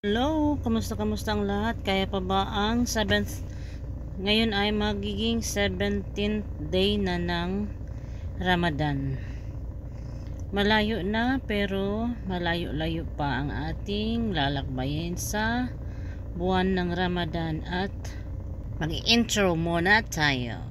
Hello, kamusta ang lahat? Kaya pa ba ang 7th? Ngayon ay magiging 17th day na ng Ramadan. Malayo na pero malayo-layo pa ang ating lalakbayin sa buwan ng Ramadan at mag-intro muna tayo.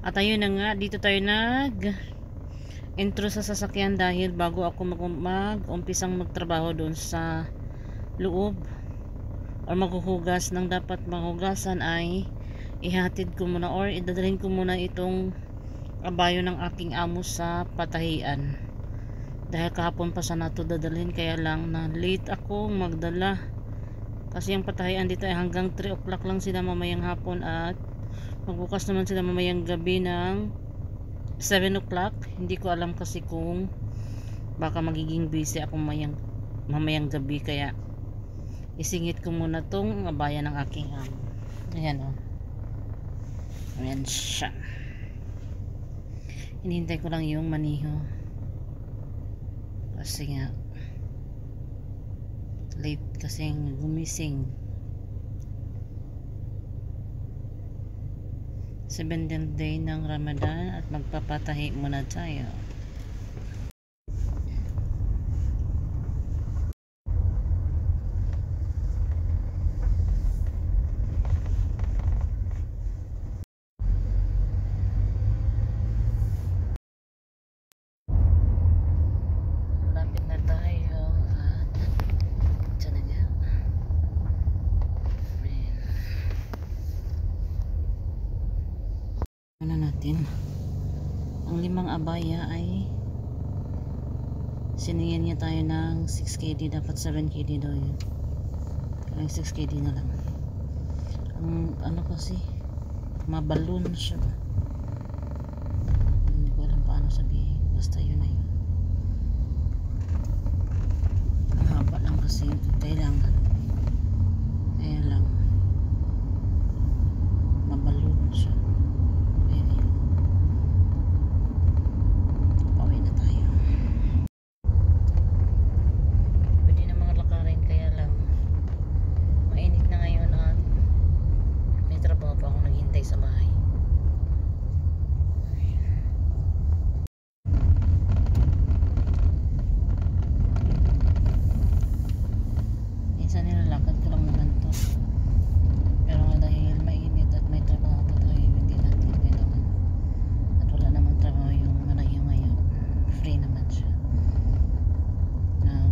At ayun na nga, dito tayo intro sa sasakyan dahil bago ako mag-umpisang magtrabaho doon sa loob o maghuhugas ng dapat maghugasan ay ihatid ko muna or idadalhin ko muna itong abayo ng aking amo sa patahian dahil kahapon pa sana ito dadalhin, kaya lang na late ako magdala kasi ang patahian dito ay hanggang 3 o'clock lang sila mamayang hapon at magbukas naman sila mamayang gabi ng 7 o'clock. Hindi ko alam kasi kung baka magiging busy ako mamayang gabi, kaya isingit ko muna tong abaya ng aking amo. Ayan o. Ayan siya. Hinihintay ko lang yung maniho kasi nga late kasing gumising. 17th day ng Ramadan at magpapatahi muna tayo. Lapit na tayo at ito na nga. Ano natin, ang 5 abaya ay siningin niya tayo ng 6 KD, dapat 7 KD daw yun, kaya 6 KD na lang. Ang ano kasi mabalon siya, hindi ko alam paano sabihin, basta yun na yun. Ang haba lang kasi yung kailangan, kaya lang mabalon siya. Sa bahay. Minsan nilalakad ko lang naman to, pero nga dahil mainit at may trabaho pa tayo, hindi natin kailangan, at wala namang trabaho yung manayo ngayon, free naman siya na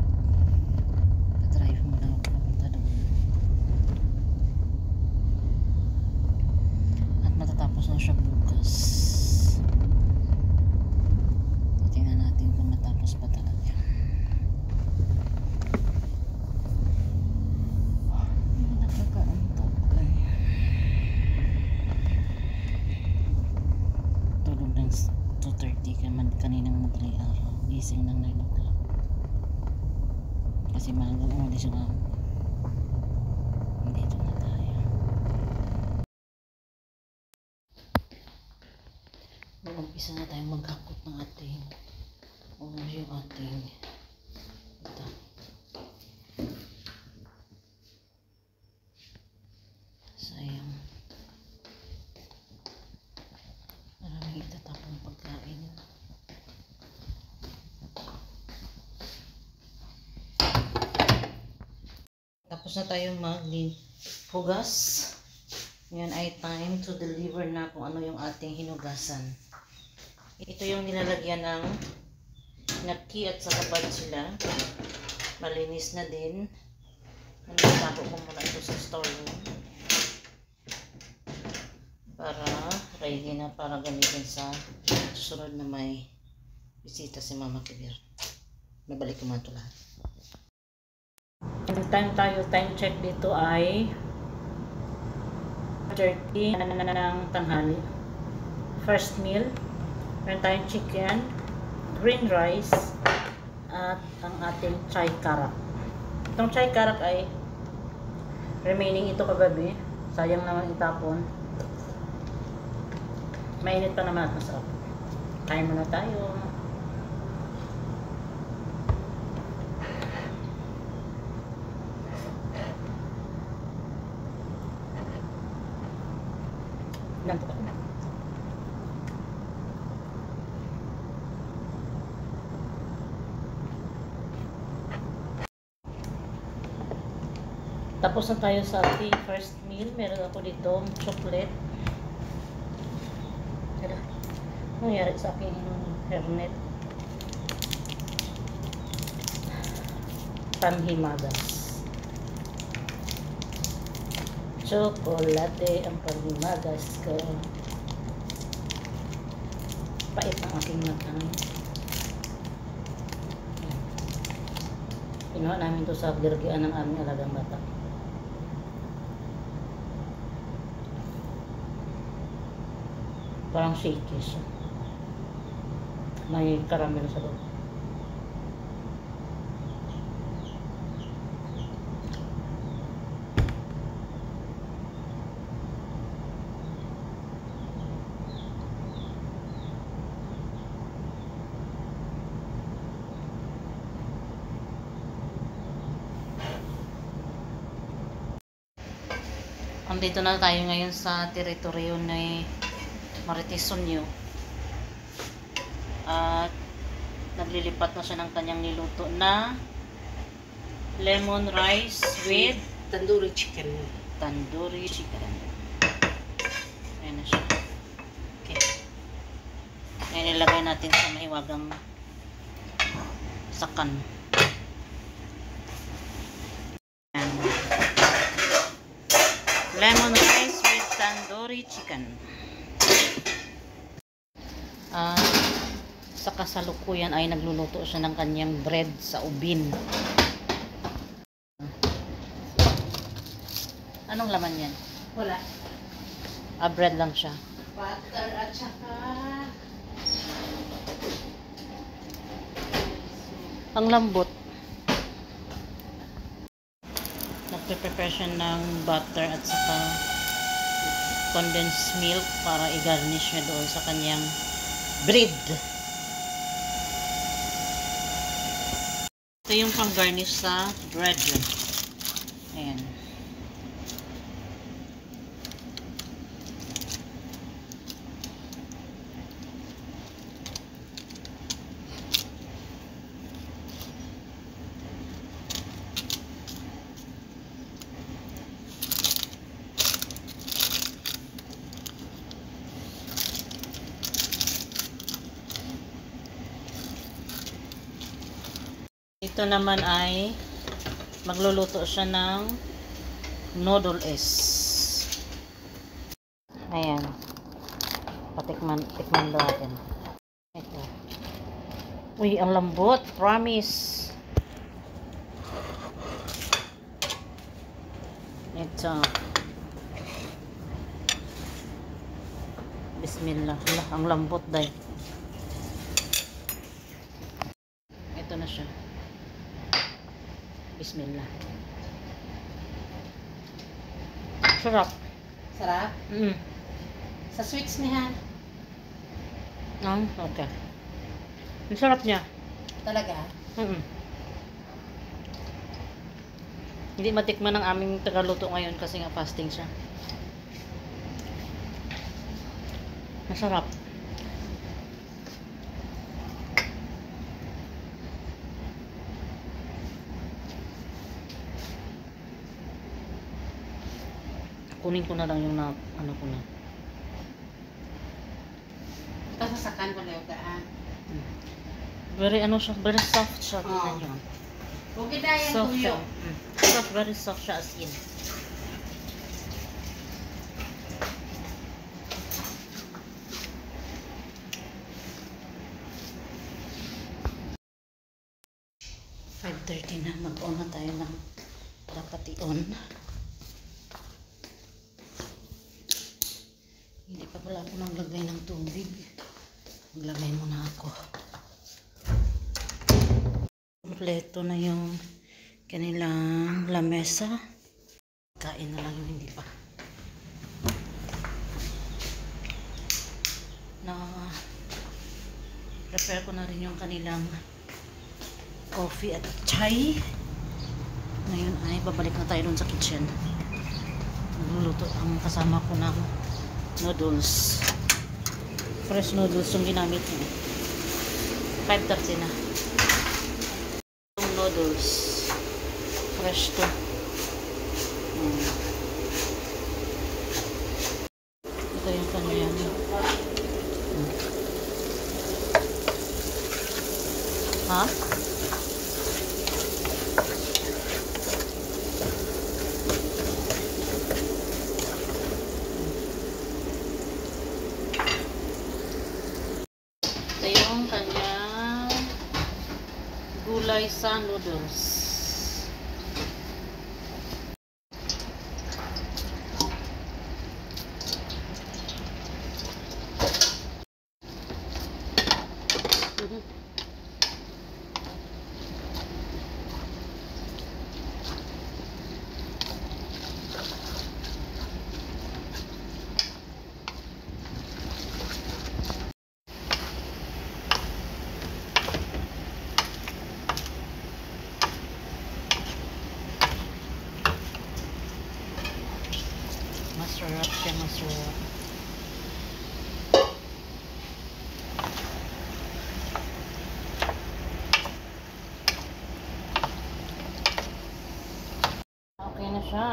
pa-drive muna ako papunta doon at matatapos na siya bukas. Tingnan natin kung matapos pa talaga. Nakakaantok eh. Tulog ng 2:30 kaninang madaling araw, gising ng 9 o'clock kasi maagang umalis yung amo. Dito na tayo. Mag-umpisa na tayong maghakot ng ating yung ating ito. Sayang, maraming itatapong pagkain. Tapos na tayong maghugas. Ngayon ay time to deliver na kung ano yung ating hinugasan. Ito yung nilalagyan ng napki at saka sila. Malinis na din. Nagtago ko muna ito sa store room para ready na para gamitin sa susunod na may bisita si Mama Kibir. Mabalik ko mga ito lahat. Time check dito ay 30 ng tanghali. First meal, meron tayong chicken, green rice, at ang ating chai karak. Itong chai karak ay remaining ito kagabi. Sayang naman itapon. Mainit pa naman at masarap. Kain muna tayo. Lantok ako. Tapos na tayo sa ating first meal. Meron ako dito chocolate. Tara. Ano nangyari sa aking hairnet? Panhimagas. Chocolate ang panhimagas ko. Pait ang aking matang. Kinuha namin to sa birgian ng aming alagang bata. Parang shaky siya. May caramel sa loob. Andito na tayo ngayon sa teritoryo ni Marites Sonyo. At naglilipat na siya ng kanyang niluto na lemon rice with tandoori chicken. Tandoori chicken. Ayan na siya. Okay. Ayan, ilagay natin sa mahiwagang sakan. Ayan. Lemon rice with tandoori chicken. Sa kasalukuyan ay nagluluto siya ng kanyang bread sa ubin. Anong laman yan? Wala. Bread lang siya. Butter at saka Ang lambot. Nagpe-prepare siya ng butter at saka condensed milk para i-garnish niya doon sa kanyang bread. Ito yung pang-garnish sa bread. Ayan. Ito naman ay magluluto siya ng noodles. Ayan. Tikman daw natin. Ito. Uy, ang lambot. Promise. Ito. Bismillah. Ang lambot dahil. Ito na siya. Bismillah. Sarap. sarap. Sa sweets niya. Okay. Ang sarap niya. Talaga? Hindi matikman ng aming tagaluto ngayon kasi nga fasting siya. Masarap. Kunin ko na lang yung ano ko na. Kasasakan ko lang daan. Very siya, very soft siya. Tingnan nyo. Okay na yan Soft siya. tuyo. Soft, very soft siya as in. .30 na, mag-on na tayo ng dapat i-on. Hindi pa pala ako naglagay ng tubig. Maglagay muna ako. kompleto na yung kanilang lamesa. Kain na lang yung hindi pa. Na prepare ko na rin yung kanilang coffee at chai. Ngayon ay babalik na tayo dun sa kitchen. Nagluluto ang kasama ko ng noodles. Fresh noodles yung ginamit niya. 5:30 na. Yung noodles. Fresh to. Ito yung kanya. Ha? Ito yung kanyang gulay sa noodles. Masarap siya, masarap. Okay na siya.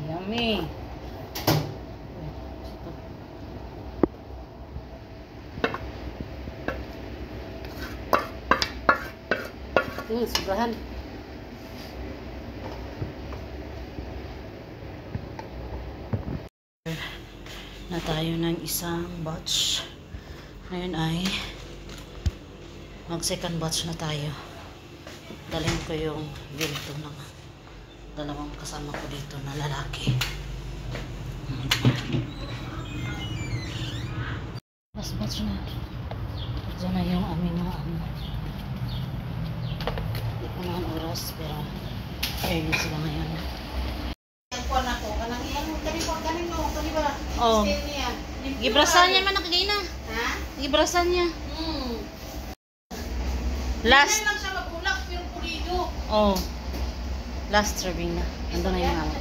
Yummy. Sobrahan. Na tayo ng isang batch. Ngayon ay mag second batch na tayo. Dalhin ko yung ganito ng dalawang kasama ko dito na lalaki. Mas batch na. Diyan na yung aming mga ano. Hindi ko naman oras pero early sila ngayon. Oh. Gibrasan niya man nakagay na. Ha? Gibrasan niya. Last. Lang siya magulak pero pulido. Oh. Last serving na. Ando na yung ako.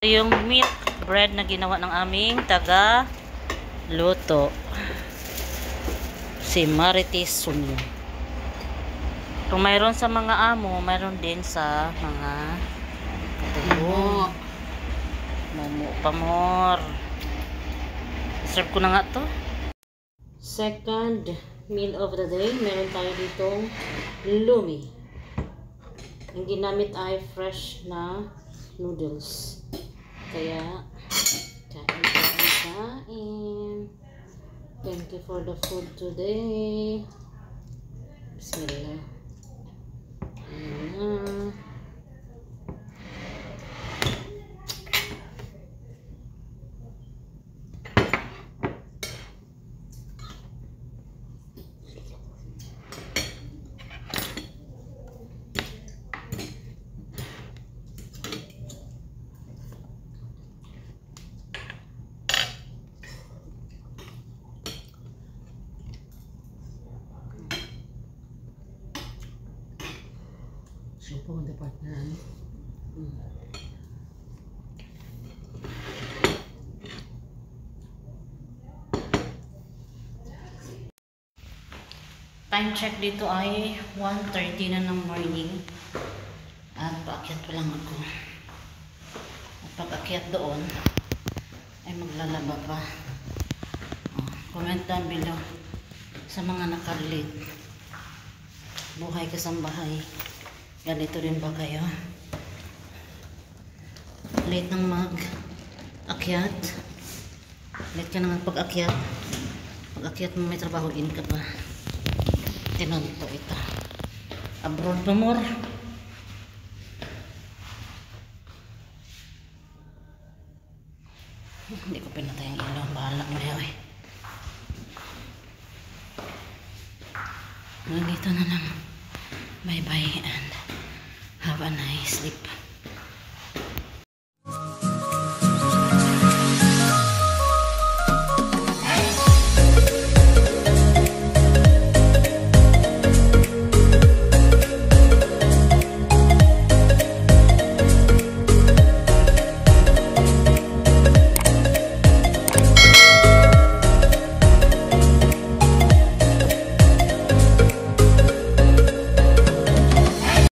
Yung milk bread na ginawa ng aming taga luto. Si Marites Sunyo. Kung mayroon sa mga amo, mayroon din sa mga katubo. Momo pa more. Serve ko na nga to. Second meal of the day. Meron tayo ditong lumi. Ang ginamit ay fresh na noodles. Kaya, kain. Thank you for the food today. Bismillah. Ayan. Supo ang dapat na ano. Time check dito ay 1:30 na ng morning. At paakyat pa lang ako. At pag-akyat doon ay maglalaba pa. Comment down below sa mga nakarelate. Buhay kasambahay. Ganito rin ba kayo? Late nang mag-akyat. Late ka nang pag-akyat. Pag-akyat mo may trabahoin ka pa. Tinanto ito. Abroad pa more. Hindi ko pinatay ang ilaw. Bahala. Hanggang dito na lang. Bye bye and have a nice sleep.